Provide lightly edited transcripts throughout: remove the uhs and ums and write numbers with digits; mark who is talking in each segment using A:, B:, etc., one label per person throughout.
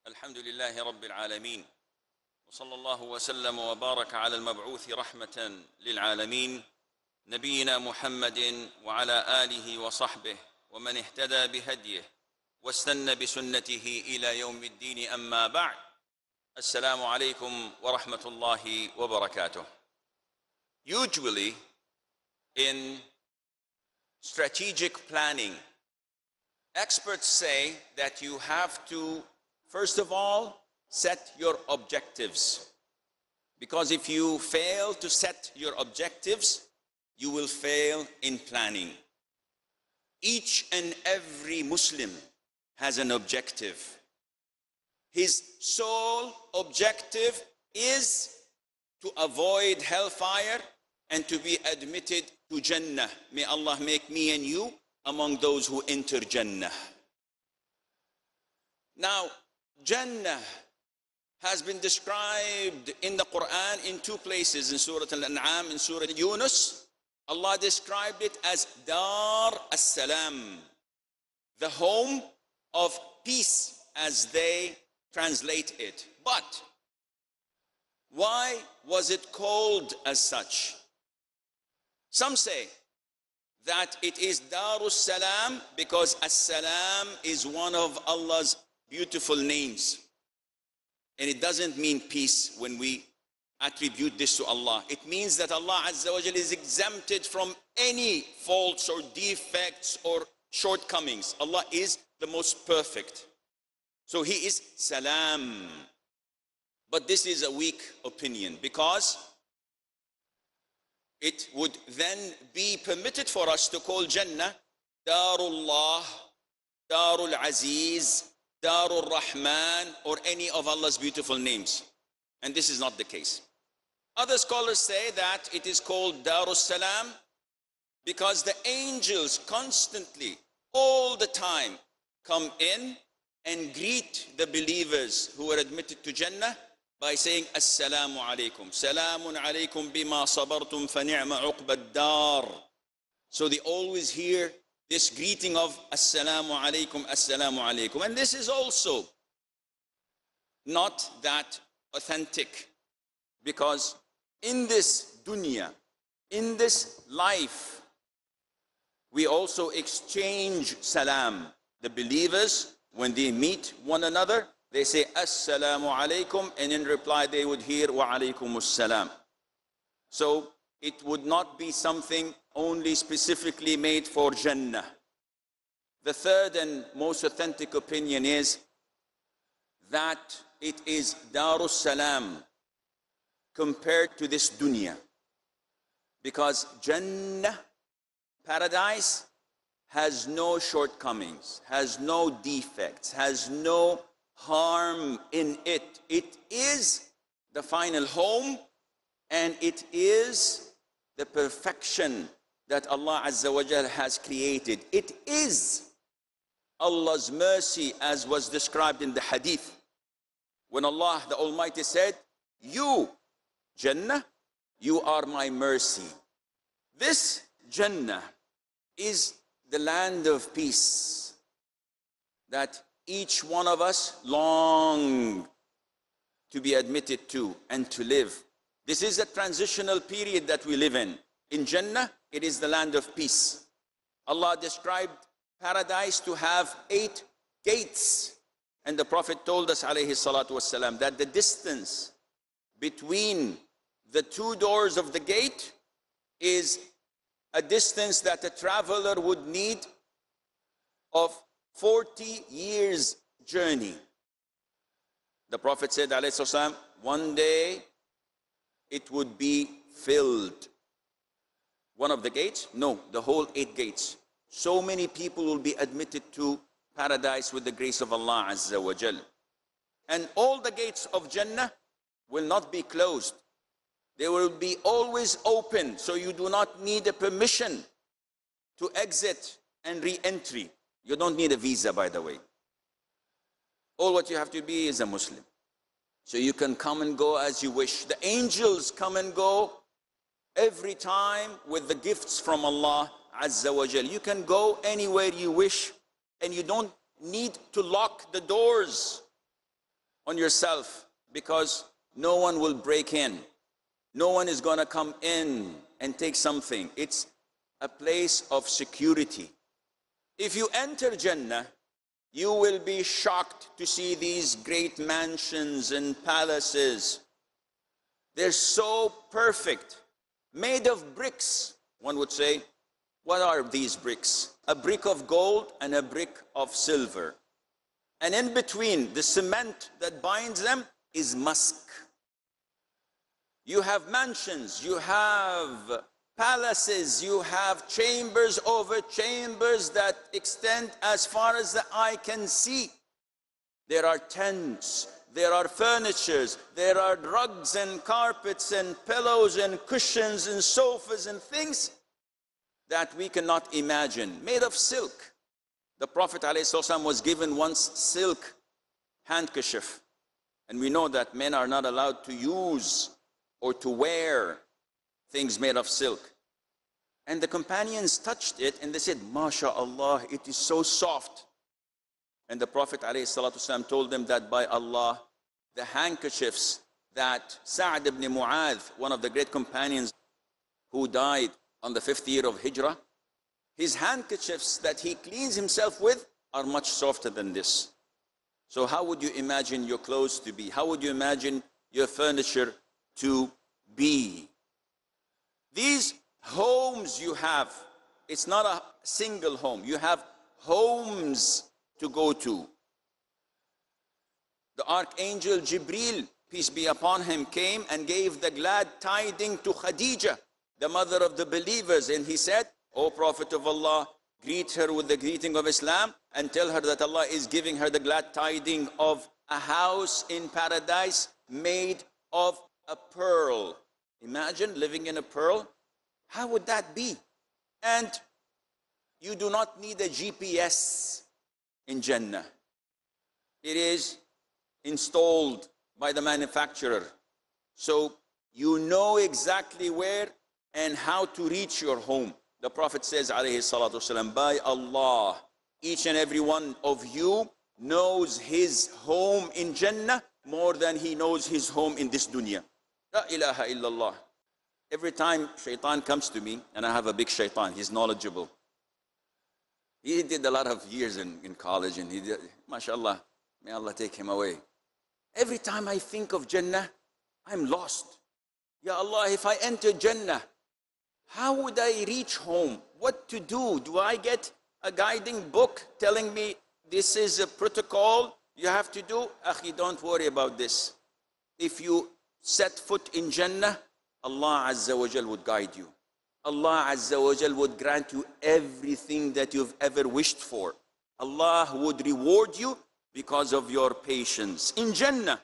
A: الحمد لله رب العالمين وصلى الله وسلم وبارك على المبعوث رحمة للعالمين نبينا محمد وعلى آله وصحبه ومن اهتدى بهديه واستنى بسنته إلى يوم الدين أما بعد السلام عليكم ورحمة الله وبركاته. Usually in strategic planning, experts say that you have to first of all set your objectives, because if you fail to set your objectives, you will fail in planning. Each and every Muslim has an objective. His sole objective is to avoid hellfire and to be admitted to Jannah. May Allah make me and you among those who enter Jannah. Now, Jannah has been described in the Quran in two places, in Surah Al-An'am, in Surah Yunus. Allah described it as Dar as-Salam, the home of peace, as they translate it. But why was it called as such? Some say that it is Darus Salam because As-Salam is one of Allah's beautiful names. And it doesn't mean peace when we attribute this to Allah. It means that Allah Azza wa Jal is exempted from any faults or defects or shortcomings. Allah is the most perfect. So He is Salam. But this is a weak opinion, because it would then be permitted for us to call Jannah Darullah, Darul Aziz, Darul Rahman, or any of Allah's beautiful names. And this is not the case. Other scholars say that it is called Darus Salam because the angels constantly, all the time, come in and greet the believers who are admitted to Jannah by saying Assalamu alaikum. Salamun alaikum bima sabartum fa ni'ma uqbad dar. So they always hear this greeting of Assalamu alaikum, Assalamu alaikum. And this is also not that authentic, because in this dunya, in this life, we also exchange salam. The believers, when they meet one another, they say Assalamu alaikum, and in reply they would hear Wa alaikumus salam. So it would not be something only specifically made for Jannah. The third and most authentic opinion is that it is Darus Salam compared to this dunya, because Jannah, paradise, has no shortcomings, has no defects, has no harm in it. It is the final home, and it is the perfection that Allah Azza wa Jal has created. It is Allah's mercy, as was described in the hadith, when Allah the Almighty said, you, Jannah, you are my mercy. This Jannah is the land of peace that each one of us long to be admitted to and to live. This is a transitional period that we live in. In Jannah, it is the land of peace. Allah described paradise to have 8 gates. And the Prophet told us, alayhi salatu wasalam, that the distance between the 2 doors of the gate is a distance that a traveler would need of 40 years journey. The Prophet said, alayhi salatu wasalam, one day it would be filled. One of the gates? No, the whole 8 gates. So many people will be admitted to paradise with the grace of Allah Azza wa Jal. And all the gates of Jannah will not be closed. They will be always open, so you do not need a permission to exit and re-entry. You don't need a visa, by the way. All what you have to be is a Muslim. So you can come and go as you wish. The angels come and go every time with the gifts from Allah Azza wa Jal. You can go anywhere you wish, and you don't need to lock the doors. on yourself, because no one will break in. No one is going to come in and take something. It's a place of security. If you enter Jannah, you will be shocked to see these great mansions and palaces. They're so perfect, made of bricks. One would say, what are these bricks? A brick of gold and a brick of silver. And in between, the cement that binds them is musk. You have mansions, you have palaces, you have chambers over chambers that extend as far as the eye can see. There are tents, there are furnitures, there are rugs and carpets and pillows and cushions and sofas and things that we cannot imagine, made of silk. The Prophet ﷺ was given once silk handkerchief. And we know that men are not allowed to use or to wear things made of silk. And the companions touched it and they said, MashaAllah, it is so soft. And the Prophet ﷺ told them that by Allah, the handkerchiefs that Sa'd ibn Mu'adh, one of the great companions who died on the 5th year of Hijrah, his handkerchiefs that he cleans himself with are much softer than this. So how would you imagine your clothes to be? How would you imagine your furniture to be? These homes you have, it's not a single home. You have homes to go to. The Archangel Jibril, peace be upon him, came and gave the glad tidings to Khadijah, the mother of the believers. And he said, O Prophet of Allah, greet her with the greeting of Islam and tell her that Allah is giving her the glad tidings of a house in paradise made of a pearl. Imagine living in a pearl. How would that be? And you do not need a GPS in Jannah. It is installed by the manufacturer. So you know exactly where and how to reach your home. The Prophet says, alayhi salatu wasalam, by Allah, each and every one of you knows his home in Jannah more than he knows his home in this dunya. La ilaha illallah. Every time shaitan comes to me, and I have a big shaitan, he's knowledgeable. He did a lot of years in college, and he did, mashallah, may Allah take him away. Every time I think of Jannah, I'm lost. Ya Allah, if I enter Jannah, how would I reach home? What to do? Do I get a guiding book telling me this is a protocol you have to do? Akhi, don't worry about this. If you set foot in Jannah, Allah Azza wa Jal would guide you. Allah Azza wa Jal would grant you everything that you've ever wished for. Allah would reward you because of your patience. In Jannah,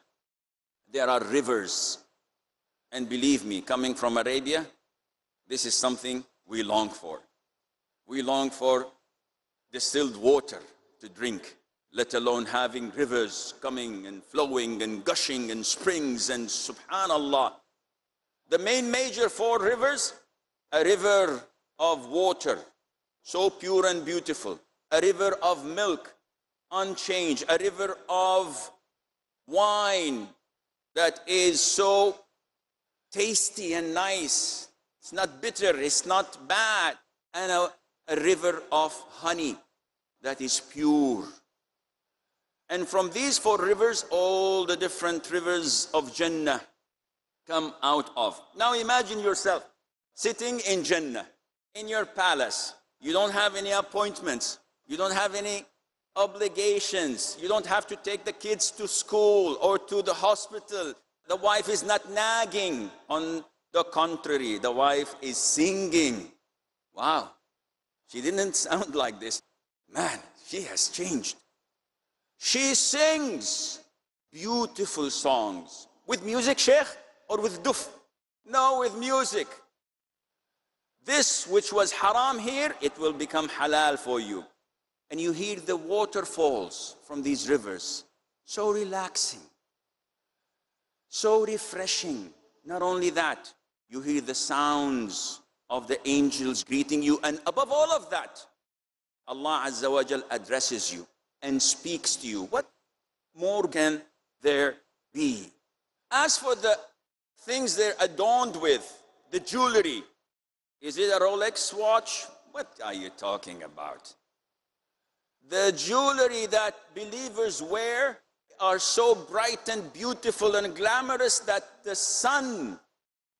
A: there are rivers. And believe me, coming from Arabia, this is something we long for. We long for distilled water to drink, let alone having rivers coming and flowing and gushing and springs and subhanallah. The main major 4 rivers, a river of water, so pure and beautiful, a river of milk, unchanged, a river of wine that is so tasty and nice. It's not bitter, it's not bad. And a river of honey that is pure. And from these 4 rivers, all the different rivers of Jannah come out of. Now imagine yourself sitting in Jannah, in your palace. You don't have any appointments. You don't have any obligations. You don't have to take the kids to school or to the hospital. The wife is not nagging. On the contrary, the wife is singing. Wow, she didn't sound like this. Man, she has changed. She sings beautiful songs. With music, Sheikh, or with duf? No, with music. This which was haram here, it will become halal for you. And you hear the waterfalls from these rivers. So relaxing. So refreshing. Not only that, you hear the sounds of the angels greeting you. And above all of that, Allah Azza wa Jal addresses you and speaks to you. What more can there as for the things they're adorned with, the jewelry, is it a Rolex watch? What are you talking about? The jewelry that believers wear are so bright and beautiful and glamorous that the sun,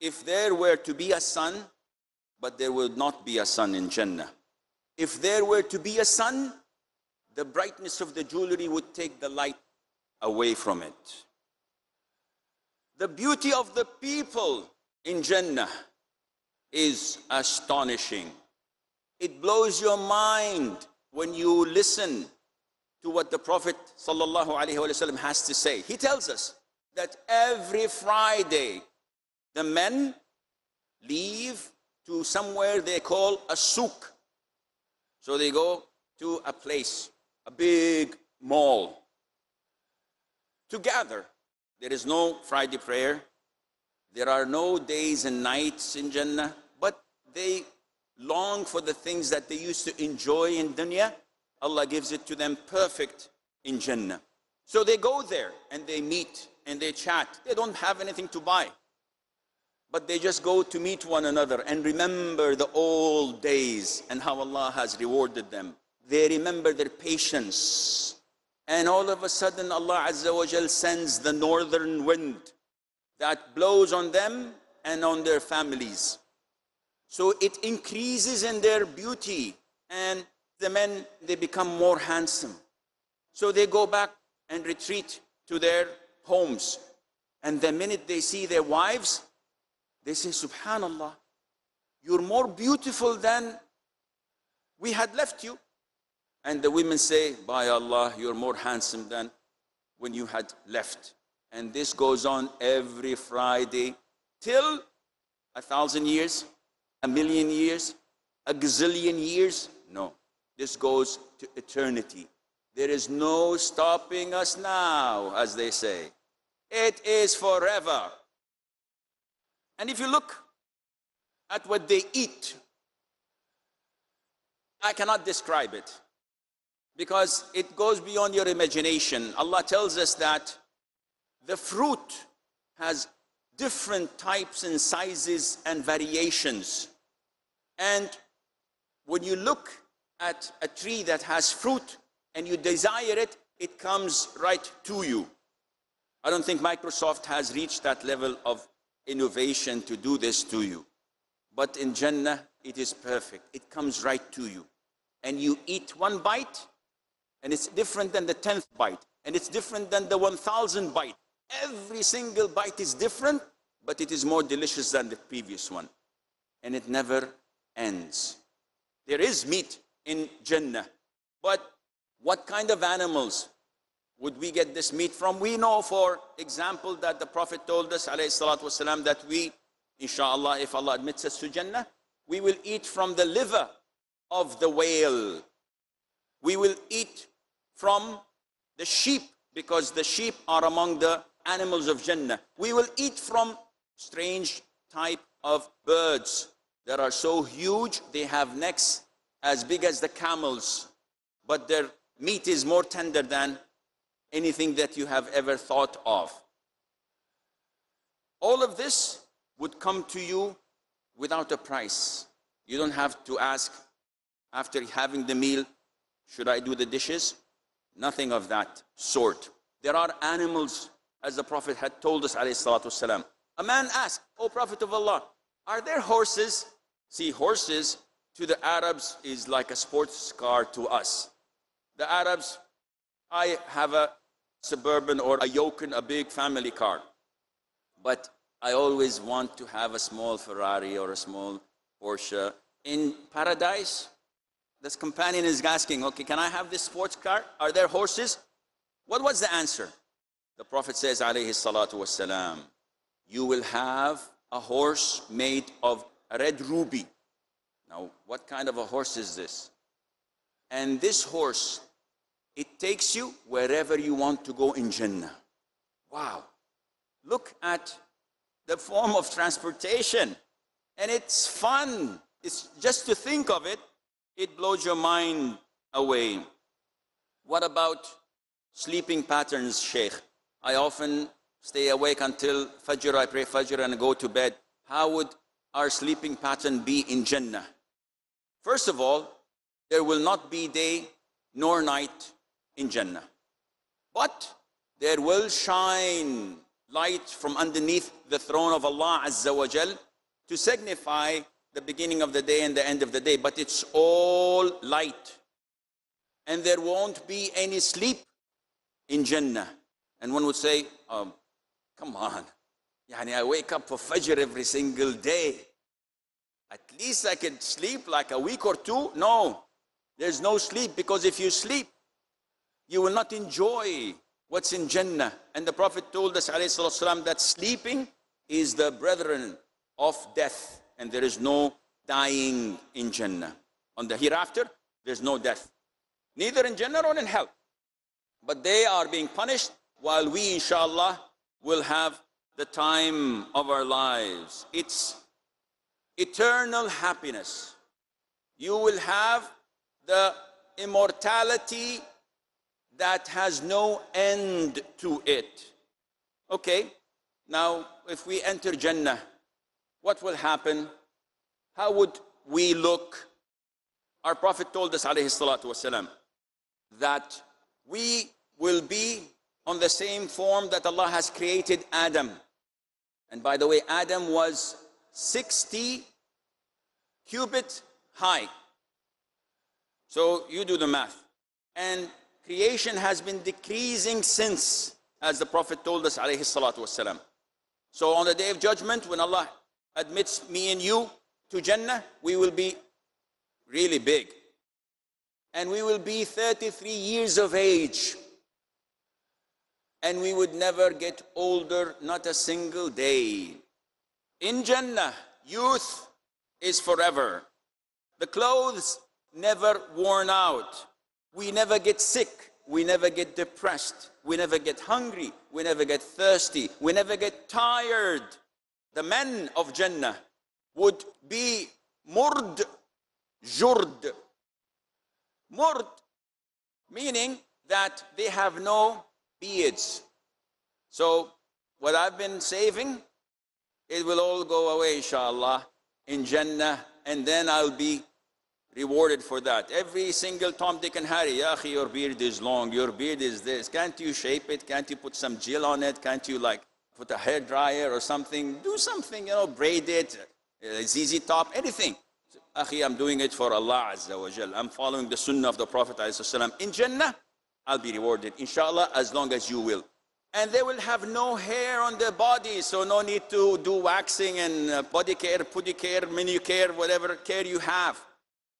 A: if there were to be a sun, but there would not be a sun in Jannah. If there were to be a sun, the brightness of the jewelry would take the light away from it. The beauty of the people in Jannah is astonishing. It blows your mind when you listen to what the Prophet ﷺ has to say. He tells us that every Friday, the men leave to somewhere they call a souk. So they go to a place, a big mall, to gather. There is no Friday prayer. There are no days and nights in Jannah, but they long for the things that they used to enjoy in dunya. Allah gives it to them perfect in Jannah. So they go there and they meet and they chat. They don't have anything to buy, but they just go to meet one another and remember the old days and how Allah has rewarded them. They remember their patience. And all of a sudden Allah Azza wa Jal sends the northern wind that blows on them and on their families. So it increases in their beauty, and the men, they become more handsome. So they go back and retreat to their homes. And the minute they see their wives, they say, Subhanallah, you're more beautiful than we had left you. And the women say, by Allah, you're more handsome than when you had left. And this goes on every Friday till 1,000 years, 1,000,000 years, a gazillion years. No, this goes to eternity. There is no stopping us now, as they say. It is forever. And if you look at what they eat, I cannot describe it, because it goes beyond your imagination. Allah tells us that the fruit has different types and sizes and variations. And when you look at a tree that has fruit and you desire it, it comes right to you. I don't think Microsoft has reached that level of innovation to do this to you. But in Jannah, it is perfect. It comes right to you. And you eat one bite, and it's different than the 10th bite. And it's different than the 1,000th bite. Every single bite is different, but it is more delicious than the previous one. And it never ends. There is meat in Jannah, but what kind of animals would we get this meat from? We know, for example, that the Prophet told us, alayhi salatu wasalam, that we, inshallah, if Allah admits us to Jannah, we will eat from the liver of the whale. We will eat from the sheep, because the sheep are among the animals of Jannah. We will eat from strange type of birds that are so huge, they have necks as big as the camels, but their meat is more tender than anything that you have ever thought of. All of this would come to you without a price. You don't have to ask after having the meal, should I do the dishes? Nothing of that sort. There are animals, as the Prophet had told us, alayhi salatu wasalam. A man asked, O Prophet of Allah, are there horses? See, horses to the Arabs is like a sports car to us. The Arabs, I have a Suburban or a Yukon, a big family car. But I always want to have a small Ferrari or a small Porsche. In paradise, this companion is asking, okay, can I have this sports car? Are there horses? What was the answer? The Prophet says, alayhi salatu wassalam, you will have a horse made of a red ruby. Now, what kind of a horse is this? And this horse, it takes you wherever you want to go in Jannah. Wow. Look at the form of transportation. And it's fun. It's just to think of it, it blows your mind away. What about sleeping patterns, Sheikh? I often stay awake until Fajr, I pray Fajr and go to bed. How would our sleeping pattern be in Jannah? First of all, there will not be day nor night in Jannah. But there will shine light from underneath the throne of Allah Azza wa Jal to signify the beginning of the day and the end of the day. But it's all light. And there won't be any sleep in Jannah. And one would say, come on. Yani I wake up for Fajr every single day. At least I could sleep like a week or two. No, there's no sleep, because if you sleep, you will not enjoy what's in Jannah. And the Prophet told us, alayhi salatu wasalam, that sleeping is the brethren of death. And there is no dying in Jannah. On the hereafter, there's no death. Neither in Jannah or in hell. But they are being punished, while we, inshallah, will have the time of our lives. It's eternal happiness. You will have the immortality that has no end to it. Okay, now if we enter Jannah, what will happen? How would we look? Our Prophet told us, alayhi salatu wasalam, that we will be on the same form that Allah has created Adam. And by the way, Adam was 60 cubits high. So you do the math. And creation has been decreasing since, as the Prophet told us, alayhi salatu wasalam. So on the Day of Judgment, when Allah admits me and you to Jannah, we will be really big. And we will be 33 years of age. And we would never get older, not a single day. In Jannah, youth is forever. The clothes never worn out. We never get sick. We never get depressed. We never get hungry. We never get thirsty. We never get tired. The men of Jannah would be murd, jurd. Murd, meaning that they have no beards. So what I've been saving, it will all go away, inshallah, in Jannah, and then I'll be rewarded for that. Every single Tom, Dick and Harry, ya akhi, your beard is long, your beard is this. Can't you shape it? Can't you put some gel on it? Can't you like put a hair dryer or something? Do something, you know, braid it, ZZ top, anything. Akhi, I'm doing it for Allah Azza wa Jal. I'm following the sunnah of the Prophet ﷺ. In Jannah, I'll be rewarded, inshallah, as long as you will. And they will have no hair on their body, so no need to do waxing and body care, putty care, menu care, whatever care you have.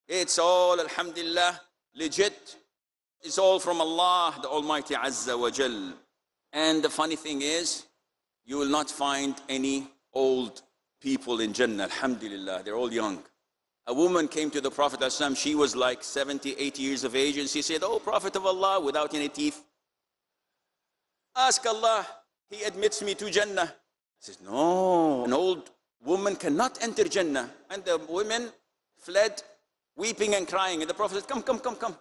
A: It's all, alhamdulillah, legit. It's all from Allah, the Almighty Azza wa Jal. And the funny thing is, you will not find any old people in Jannah, alhamdulillah. They're all young. A woman came to the Prophet ﷺ, she was like 70, 80 years of age, and she said, "Oh, Prophet of Allah, without any teeth, ask Allah, He admits me to Jannah." He says, "No, an old woman cannot enter Jannah." And the women fled, weeping and crying. And the Prophet said, "Come, come, come, come."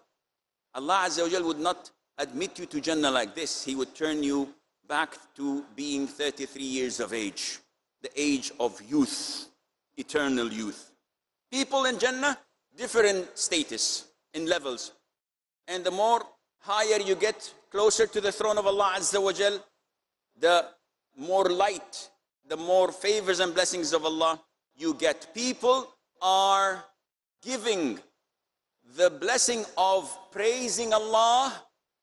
A: Allah Azza wa Jal would not admit you to Jannah like this. He would turn you back to being 33 years of age, the age of youth, eternal youth. People in Jannah, different status in levels. And the more higher you get, closer to the throne of Allah Azza wa Jal, the more light, the more favors and blessings of Allah you get. People are giving the blessing of praising Allah,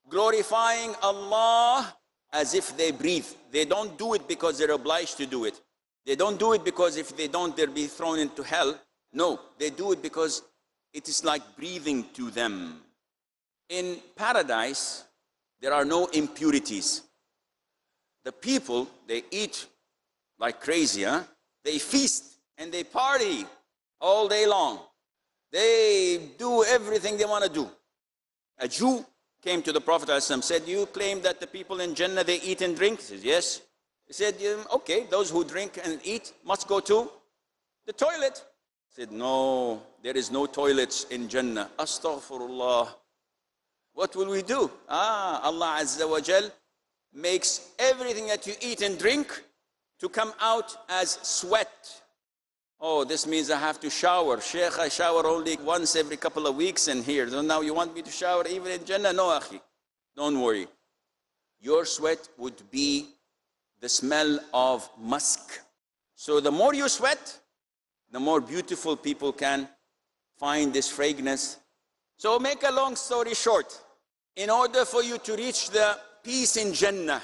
A: glorifying Allah, as if they breathe. They don't do it because they're obliged to do it. They don't do it because if they don't, they'll be thrown into hell. No, they do it because it is like breathing to them. In paradise, there are no impurities. The people, they eat like crazy, huh? They feast and they party all day long. They do everything they want to do. A Jew came to the Prophet ﷺ, said, "You claim that the people in Jannah, they eat and drink?" He says, "Yes." He said, "Okay, those who drink and eat must go to the toilet." He said, "No, there is no toilets in Jannah." Astaghfirullah. What will we do? Allah Azza wa Jal makes everything that you eat and drink to come out as sweat. Oh, this means I have to shower. Sheikh, I shower only once every couple of weeks in here. So now you want me to shower even in Jannah? No, akhi. Don't worry. Your sweat would be the smell of musk. So the more you sweat, the more beautiful people can find this fragrance. So make a long story short, in order for you to reach the peace in Jannah,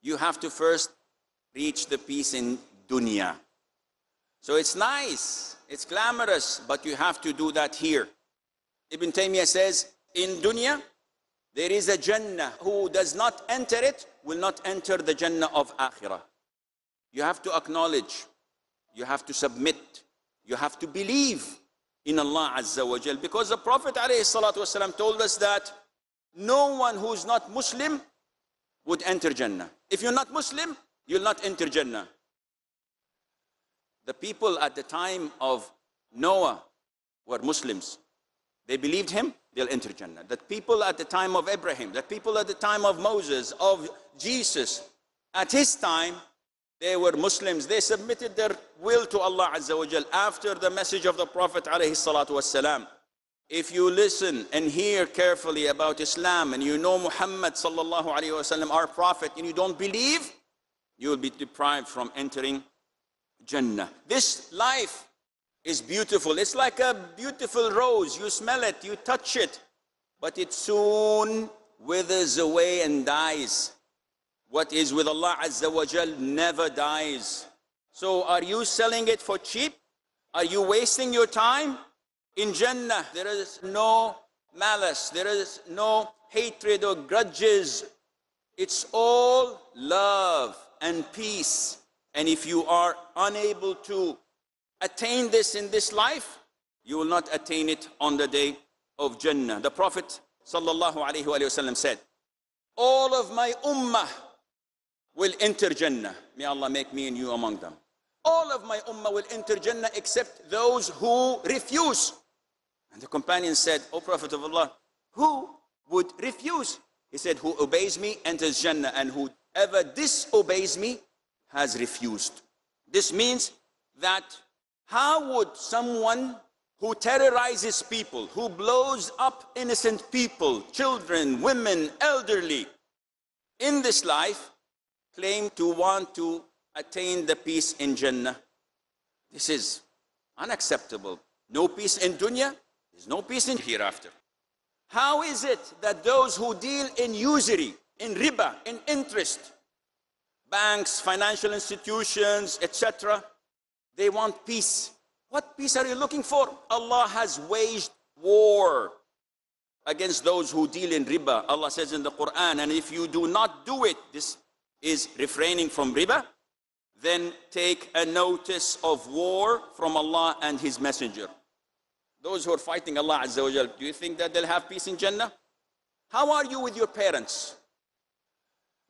A: you have to first reach the peace in dunya. So it's nice, it's glamorous, but you have to do that here. Ibn Taymiyyah says, in dunya, there is a Jannah. Who does not enter it will not enter the Jannah of Akhirah. You have to acknowledge, you have to submit, you have to believe in Allah Azza wa Jal. Because the Prophet ﷺ told us that no one who is not Muslim would enter Jannah. If you're not Muslim, you'll not enter Jannah. The people at the time of Noah were Muslims. They believed him, they'll enter Jannah. The people at the time of Abraham, the people at the time of Moses, of Jesus, at his time, they were Muslims. They submitted their will to Allah Azza wa Jal after the message of the Prophet alayhi salatu wassalam. If you listen and hear carefully about Islam and you know Muhammad sallallahu alayhi wasallam, our Prophet, and you don't believe, you will be deprived from entering Jannah. This life is beautiful. It's like a beautiful rose. You smell it, you touch it, but it soon withers away and dies. What is with Allah Azza wa Jal never dies. So are you selling it for cheap? Are you wasting your time? In Jannah, there is no malice, there is no hatred or grudges. It's all love and peace. And if you are unable to attain this in this life, you will not attain it on the day of Jannah. The Prophet sallallahu alaihi wasallam said, all of my ummah will enter Jannah. May Allah make me and you among them. All of my ummah will enter Jannah except those who refuse. And the companion said, O Prophet of Allah, who would refuse? He said, who obeys me enters Jannah, and whoever disobeys me has refused. This means that how would someone who terrorizes people, who blows up innocent people, children, women, elderly, in this life, claim to want to attain the peace in Jannah? This is unacceptable. No peace in dunya, there's no peace in hereafter. How is it that those who deal in usury, in riba, in interest, banks, financial institutions, etc., they want peace? What peace are you looking for? Allah has waged war against those who deal in riba. Allah says in the Quran, and if you do not do it, this is refraining from riba, then take a notice of war from Allah and His Messenger. Those who are fighting Allah Azza wa Jal, do you think that they'll have peace in Jannah? How are you with your parents?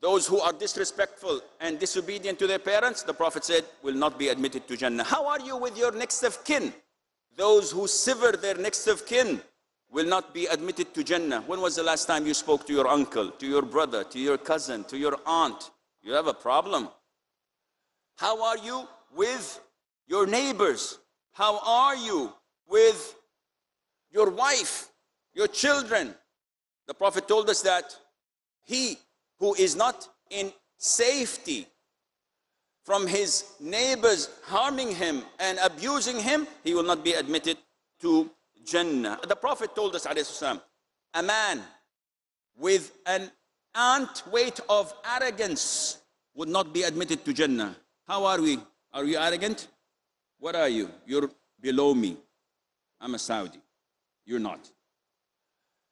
A: Those who are disrespectful and disobedient to their parents, the Prophet said, will not be admitted to Jannah. How are you with your next of kin? Those who sever their next of kin will not be admitted to Jannah. When was the last time you spoke to your uncle, to your brother, to your cousin, to your aunt? You have a problem. How are you with your neighbors? How are you with your wife, your children? The Prophet told us that he who is not in safety from his neighbors harming him and abusing him, he will not be admitted to Jannah. The Prophet told us, ﷺ, a man with an ant weight of arrogance would not be admitted to Jannah. How are we? Are you arrogant? What are you? You're below me. I'm a Saudi. You're not.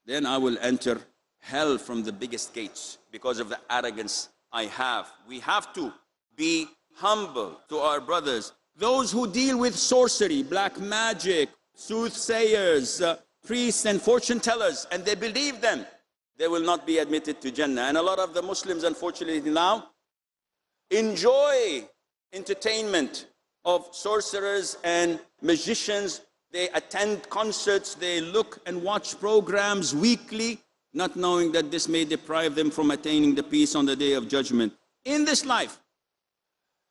A: Then I will enter hell from the biggest gates because of the arrogance I have. We have to be humble to our brothers. Those who deal with sorcery, black magic, soothsayers, priests and fortune tellers, and they believe them, they will not be admitted to Jannah. And a lot of the Muslims, unfortunately now, enjoy entertainment of sorcerers and magicians. They attend concerts, they look and watch programs weekly, not knowing that this may deprive them from attaining the peace on the day of judgment. In this life,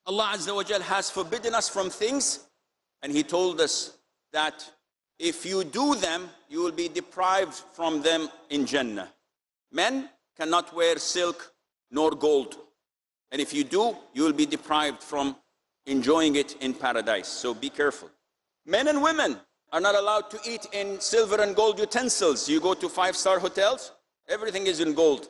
A: Allah Azza wa Jal has forbidden us from things, and He told us that if you do them, you will be deprived from them in Jannah. Men cannot wear silk nor gold. And if you do, you will be deprived from enjoying it in paradise. So be careful. Men and women are not allowed to eat in silver and gold utensils. You go to 5-star hotels, everything is in gold.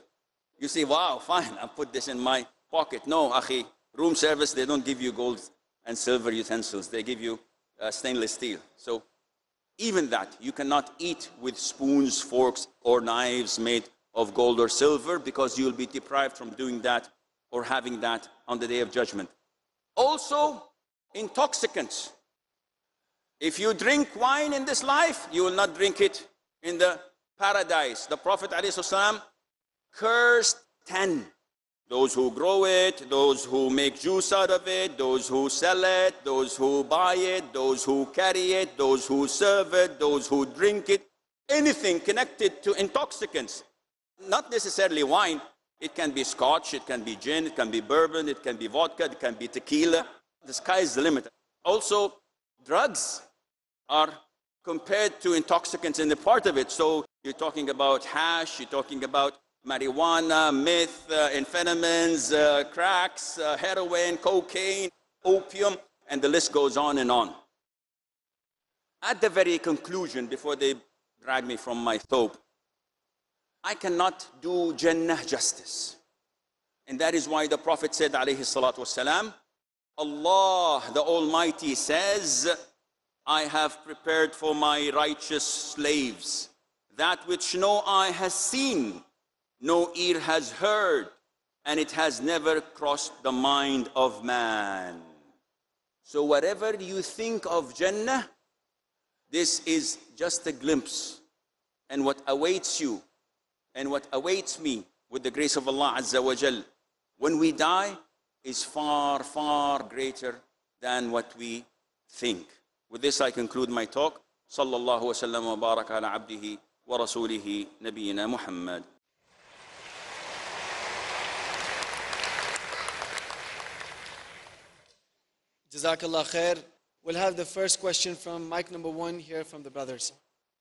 A: You say, wow, fine, I'll put this in my pocket. No, akhi, room service, they don't give you gold and silver utensils. They give you stainless steel. So even that, you cannot eat with spoons, forks, or knives made of gold or silver, because you will be deprived from doing that or having that on the day of judgment. Also, intoxicants. If you drink wine in this life, you will not drink it in the paradise. The Prophet ﷺ cursed 10. Those who grow it, those who make juice out of it, those who sell it, those who buy it, those who carry it, those who serve it, those who drink it. Anything connected to intoxicants. Not necessarily wine. It can be scotch, it can be gin, it can be bourbon, it can be vodka, it can be tequila. The sky is the limit. Also, drugs are compared to intoxicants in the part of it. So you're talking about hash, you're talking about marijuana, meth, amphetamines, cracks, heroin, cocaine, opium, and the list goes on and on. At the very conclusion, before they drag me from my thobe, I cannot do Jannah justice. And that is why the Prophet said, alayhi salatu wasalam, Allah, the Almighty says, I have prepared for my righteous slaves that which no eye has seen, no ear has heard, and it has never crossed the mind of man. So whatever you think of Jannah, this is just a glimpse. And what awaits you and what awaits me with the grace of Allah Azza wa Jal when we die is far, far greater than what we think. With this I conclude my talk. Sallallahu wa sallam wa baraka ala abdihi wa rasulihi nabiyyina Muhammad.
B: Jazakallah khair. We'll have the first question from mic number 1 here from the brothers.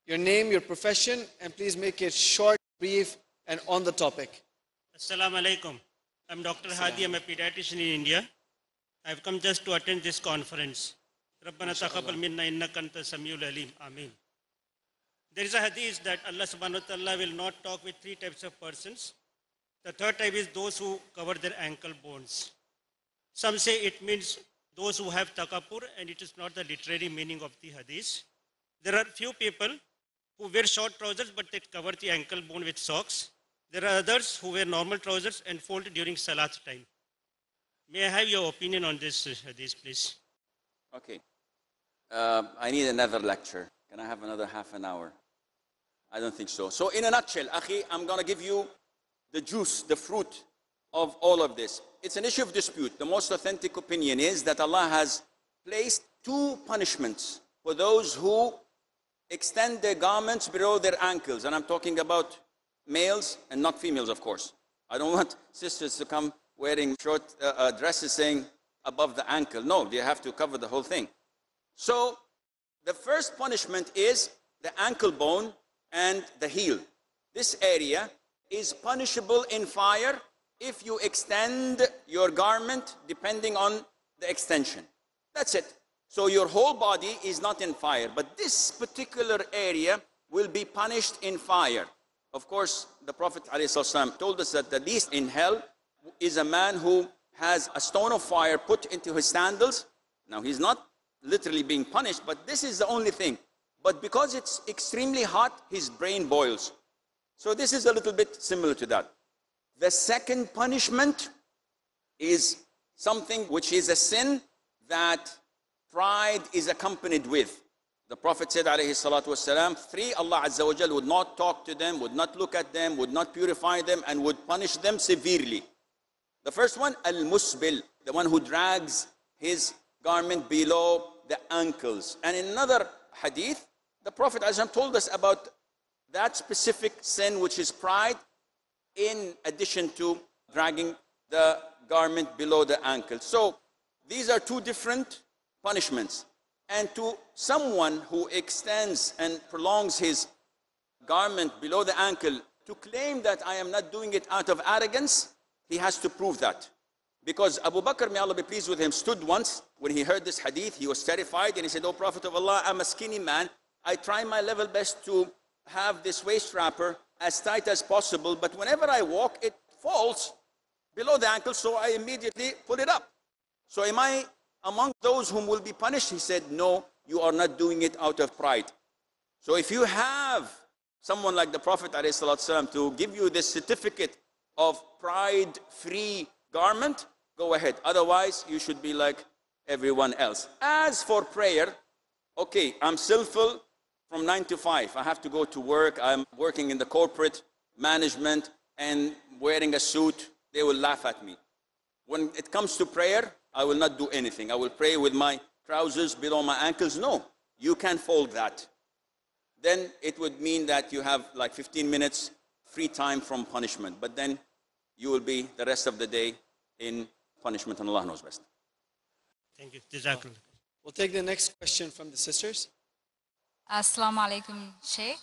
B: Your name, your profession, and please make it short, brief, and on the topic.
C: Assalamu alaikum. I'm Dr. Hadi. I'm a pediatrician in India. I've come just to attend this conference. Rabbana taqabbal minna innaka anta samiul alim. Ameen. There is a hadith that Allah subhanahu wa ta'ala will not talk with 3 types of persons. The third type is those who cover their ankle bones. Some say it means those who have takappur, and it is not the literary meaning of the hadith. There are few people who wear short trousers but they cover the ankle bone with socks. There are others who wear normal trousers and fold during salat time. May I have your opinion on this hadith, please?
A: Okay. I need another lecture. Can I have another half an hour? I don't think so. So in a nutshell, akhi, I'm going to give you the juice, the fruit of all of this. It's an issue of dispute. The most authentic opinion is that Allah has placed 2 punishments for those who extend their garments below their ankles. And I'm talking about males and not females, of course. I don't want sisters to come wearing short dresses saying above the ankle. No, they have to cover the whole thing. So the first punishment is the ankle bone and the heel. This area is punishable in fire if you extend your garment depending on the extension. That's it. So your whole body is not in fire, but this particular area will be punished in fire. Of course, the Prophet ﷺ told us that the least in hell is a man who has a stone of fire put into his sandals. Now, he's not literally being punished, but this is the only thing. But because it's extremely hot, his brain boils. So this is a little bit similar to that. The second punishment is something which is a sin that pride is accompanied with. The Prophet said, alayhi salatu wasalam, 3, Allah Azza wa Jal would not talk to them, would not look at them, would not purify them, and would punish them severely. The first one, al-musbil, the one who drags his garment below the ankles. And in another hadith, the Prophet ﷺ told us about that specific sin, which is pride, in addition to dragging the garment below the ankle. So these are two different punishments. And to someone who extends and prolongs his garment below the ankle, to claim that I am not doing it out of arrogance, he has to prove that. Because Abu Bakr, may Allah be pleased with him, stood once when he heard this hadith. He was terrified and he said, "O Prophet of Allah, I'm a skinny man. I try my level best to have this waist wrapper as tight as possible, but whenever I walk, it falls below the ankle, so I immediately pull it up. So am I among those whom will be punished?" He said, "No, you are not doing it out of pride." So if you have someone like the Prophet ﷺ to give you this certificate of pride-free garment, go ahead. Otherwise, you should be like everyone else. As for prayer, okay, I'm sinful from 9 to 5. I have to go to work. I'm working in the corporate management and wearing a suit. They will laugh at me. When it comes to prayer, I will not do anything. I will pray with my trousers below my ankles. No, you can fold that. Then it would mean that you have like 15 minutes free time from punishment. But then you will be the rest of the day in punishment, and Allah knows best.
C: Thank you. Jazakallah.
B: We'll take the next question from the sisters.
D: Assalamu alaikum, Sheikh.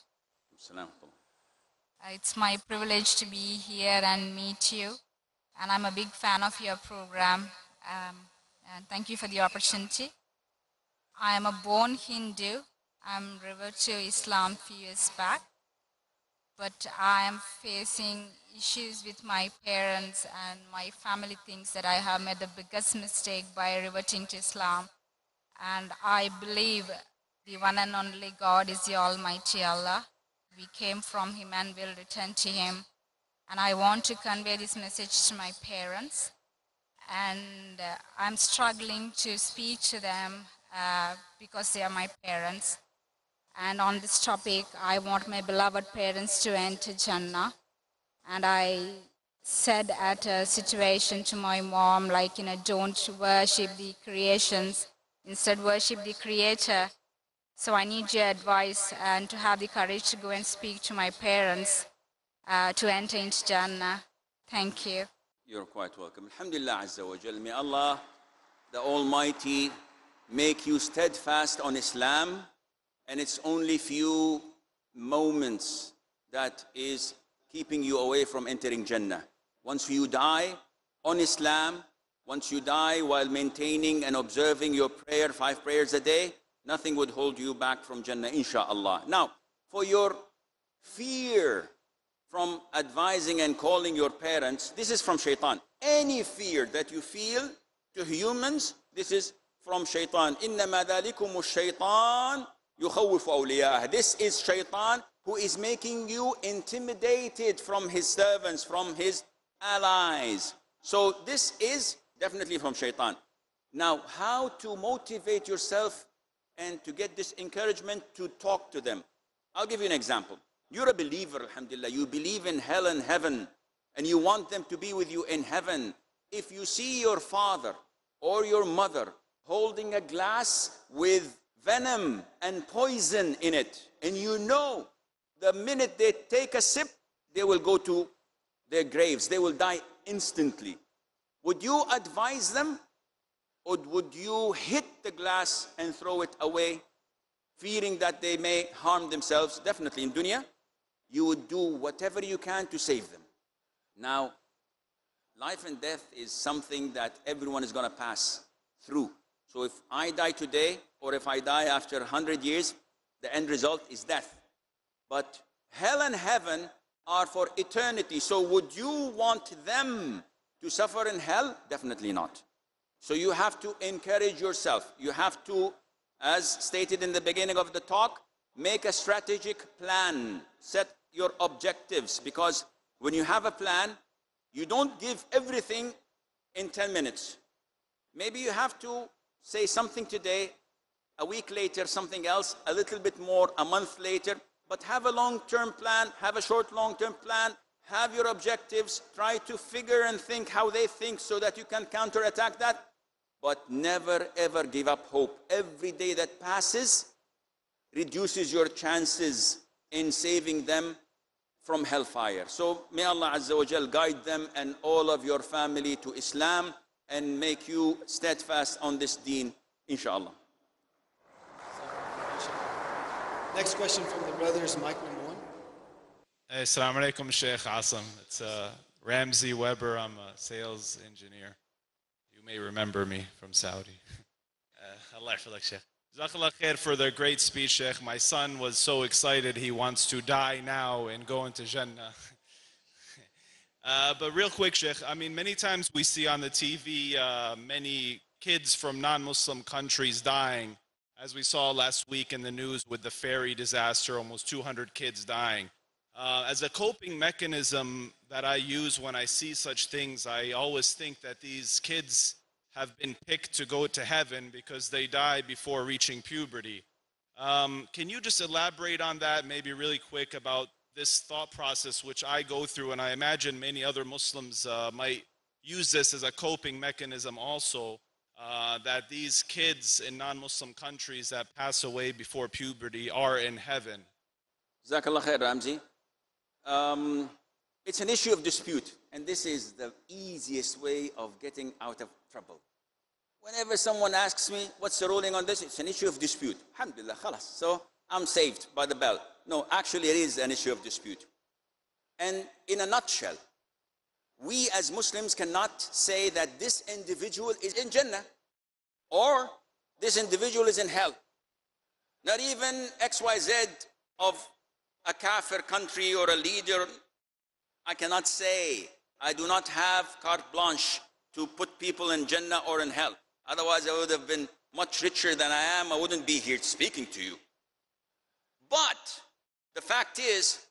D: It's my privilege to be here and meet you. And I'm a big fan of your program. And thank you for the opportunity. I am a born Hindu. I'm reverted to Islam a few years back. But I am facing issues with my parents, and my family thinks that I have made the biggest mistake by reverting to Islam. And I believe the one and only God is the Almighty Allah. We came from Him and will return to Him. And I want to convey this message to my parents. And I'm struggling to speak to them because they are my parents. And on this topic, I want my beloved parents to enter Jannah. And I said at a situation to my mom, like, don't worship the creations, instead worship the Creator. So I need your advice and to have the courage to go and speak to my parents to enter into Jannah. Thank you.
A: You're quite welcome. Alhamdulillah Azza wa Jal. May Allah, the Almighty, make you steadfast on Islam. And it's only few moments that is keeping you away from entering Jannah. Once you die on Islam, once you die while maintaining and observing your prayer, 5 prayers a day, nothing would hold you back from Jannah, insha'Allah. Now, for your fear from advising and calling your parents, this is from shaitan. Any fear that you feel to humans, this is from shaitan. إِنَّمَا ذَلِكُمُ الشَّيْطَانِ يُخَوِّفُ أَوْلِيَاءَهُ. This is shaitan who is making you intimidated from his servants, from his allies. So this is definitely from shaitan. Now, how to motivate yourself and to get this encouragement to talk to them? I'll give you an example. You're a believer, alhamdulillah. You believe in hell and heaven, and you want them to be with you in heaven. If you see your father or your mother holding a glass with venom and poison in it, and you know the minute they take a sip, they will go to their graves. They will die instantly. Would you advise them, or would you hit the glass and throw it away, fearing that they may harm themselves? Definitely in dunya, you would do whatever you can to save them. Now, life and death is something that everyone is going to pass through. So if I die today, or if I die after 100 years, the end result is death. But hell and heaven are for eternity. So would you want them to suffer in hell? Definitely not. So you have to encourage yourself. You have to, as stated in the beginning of the talk, make a strategic plan. Set your objectives, because when you have a plan, you don't give everything in 10 minutes. Maybe you have to say something today, a week later something else, a little bit more, a month later, but have a long-term plan, have a short long-term plan, have your objectives, try to figure and think how they think so that you can counterattack that, but never ever give up hope. Every day that passes reduces your chances in saving them from hellfire. So may Allah Azza wa Jal guide them and all of your family to Islam and make you steadfast on this deen, inshallah.
B: Next question from the brothers, mic number 1.
E: Assalamu alaikum, Sheikh Asim. It's Ramsey Weber. I'm a sales engineer. You may remember me from Saudi. Allah yahfazak, Sheikh. Jazakallah khair for the great speech, Sheikh. My son was so excited he wants to die now and go into Jannah. But real quick, Sheikh, I mean, many times we see on the TV many kids from non-Muslim countries dying, as we saw last week in the news with the ferry disaster, almost 200 kids dying. As a coping mechanism that I use when I see such things, I always think that these kids have been picked to go to heaven because they die before reaching puberty. Can you just elaborate on that, maybe really quick, about this thought process which I go through, and I imagine many other Muslims might use this as a coping mechanism also, that these kids in non-Muslim countries that pass away before puberty are in heaven?
A: Jazakallah khair, Ramzi. It's an issue of dispute, and this is the easiest way of getting out of trouble. Whenever someone asks me, what's the ruling on this? It's an issue of dispute. Alhamdulillah, khalas. So I'm saved by the bell. No, actually it is an issue of dispute. And in a nutshell, we as Muslims cannot say that this individual is in Jannah or this individual is in hell. Not even XYZ of a kafir country or a leader. I cannot say. I do not have carte blanche to put people in Jannah or in hell. Otherwise, I would have been much richer than I am. I wouldn't be here speaking to you. But the fact is,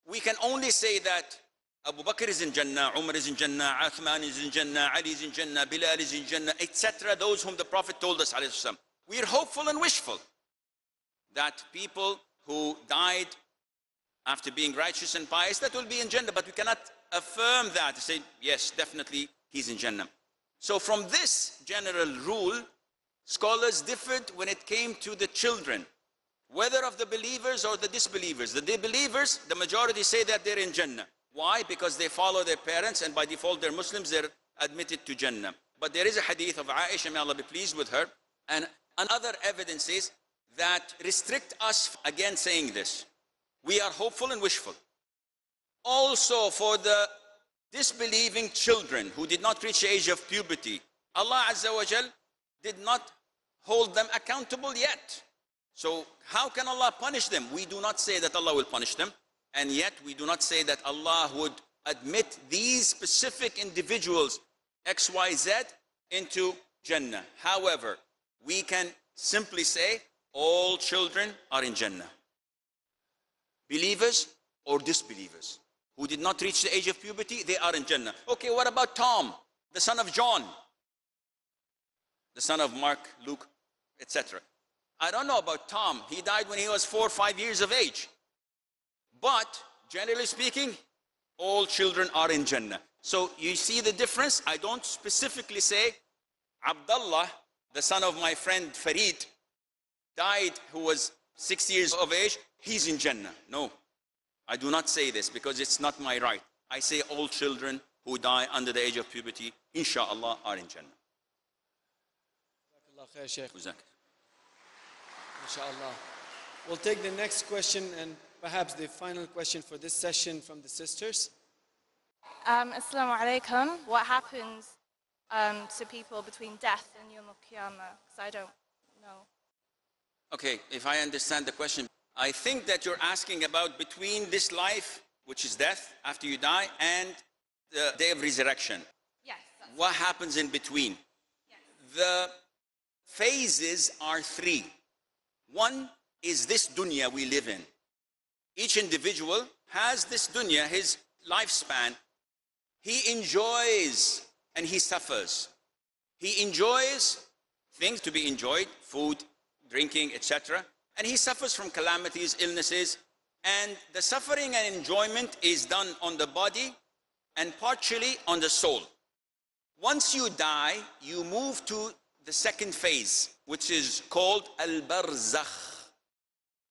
A: we can only say that Abu Bakr is in Jannah, Umar is in Jannah, Uthman is in Jannah, Ali is in Jannah, Bilal is in Jannah, etc. Those whom the Prophet told us, we are hopeful and wishful that people who died after being righteous and pious, that will be in Jannah. But we cannot affirm that to say, yes, definitely he's in Jannah. So from this general rule, scholars differed when it came to the children, whether of the believers or the disbelievers. The disbelievers, the majority say that they're in Jannah. Why? Because they follow their parents and by default they're Muslims, they're admitted to Jannah. But there is a hadith of Aisha, may Allah be pleased with her, and other evidences that restrict us against saying this. We are hopeful and wishful. Also for the disbelieving children who did not reach the age of puberty, Allah Azza wa Jal did not hold them accountable yet. So how can Allah punish them? We do not say that Allah will punish them, and yet we do not say that Allah would admit these specific individuals, XYZ, into Jannah. However, we can simply say all children are in Jannah. Believers or disbelievers who did not reach the age of puberty, they are in Jannah. Okay, what about Tom, the son of John, the son of Mark, Luke, etc.? I don't know about Tom. He died when he was 4 or 5 years of age. But generally speaking, all children are in Jannah. So you see the difference? I don't specifically say Abdullah, the son of my friend Farid, died who was 6 years of age, he's in Jannah. No, I do not say this because it's not my right. I say all children who die under the age of puberty, inshallah, are in Jannah.
B: Inshallah. We'll take the next question and perhaps the final question for this session from the sisters.
F: Assalamu alaikum. What happens to people between death and Yawm al-Qiyamah? Because I don't know.
A: Okay, if I understand the question, I think that you're asking about between this life, which is death, after you die, and the day of resurrection.
F: Yes.
A: What happens in between?
F: Yes.
A: The phases are 3. One is this dunya we live in. Each individual has this dunya, his lifespan. He enjoys and he suffers. He enjoys things to be enjoyed, food, drinking, etc. And he suffers from calamities, illnesses. And the suffering and enjoyment is done on the body and partially on the soul. Once you die, you move to the second phase, which is called al-barzakh.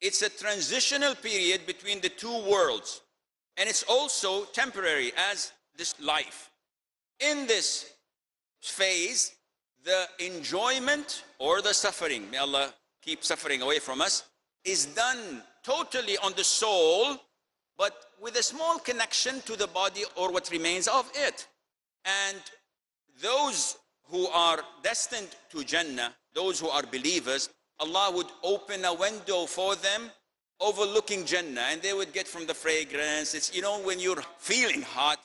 A: It's a transitional period between the two worlds. And it's also temporary as this life. In this phase, the enjoyment or the suffering, may Allah keep suffering away from us, is done totally on the soul, but with a small connection to the body or what remains of it. And those who are destined to Jannah, those who are believers, Allah would open a window for them overlooking Jannah, and they would get from the fragrance. It's, you know, when you're feeling hot,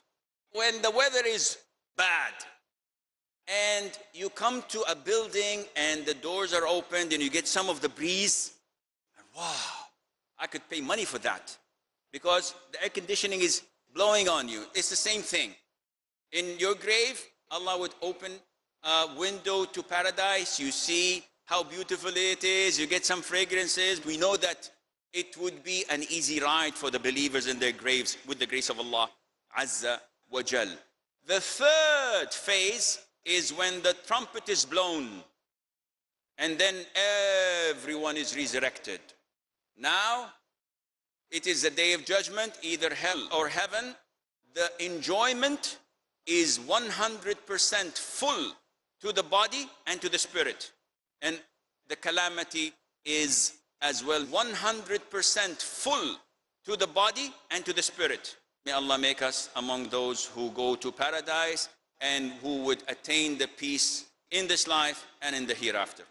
A: when the weather is bad, and you come to a building and the doors are opened and you get some of the breeze, and wow, I could pay money for that, because the air conditioning is blowing on you. It's the same thing. In your grave, Allah would open a window to paradise. You see how beautiful it is. You get some fragrances. We know that it would be an easy ride for the believers in their graves with the grace of Allah Azza wa Jal. The third phase is when the trumpet is blown, and then everyone is resurrected. Now, it is the day of judgment, either hell or heaven. The enjoyment is 100% full to the body and to the spirit. And the calamity is as well 100% full to the body and to the spirit. May Allah make us among those who go to paradise and who would attain the peace in this life and in the hereafter.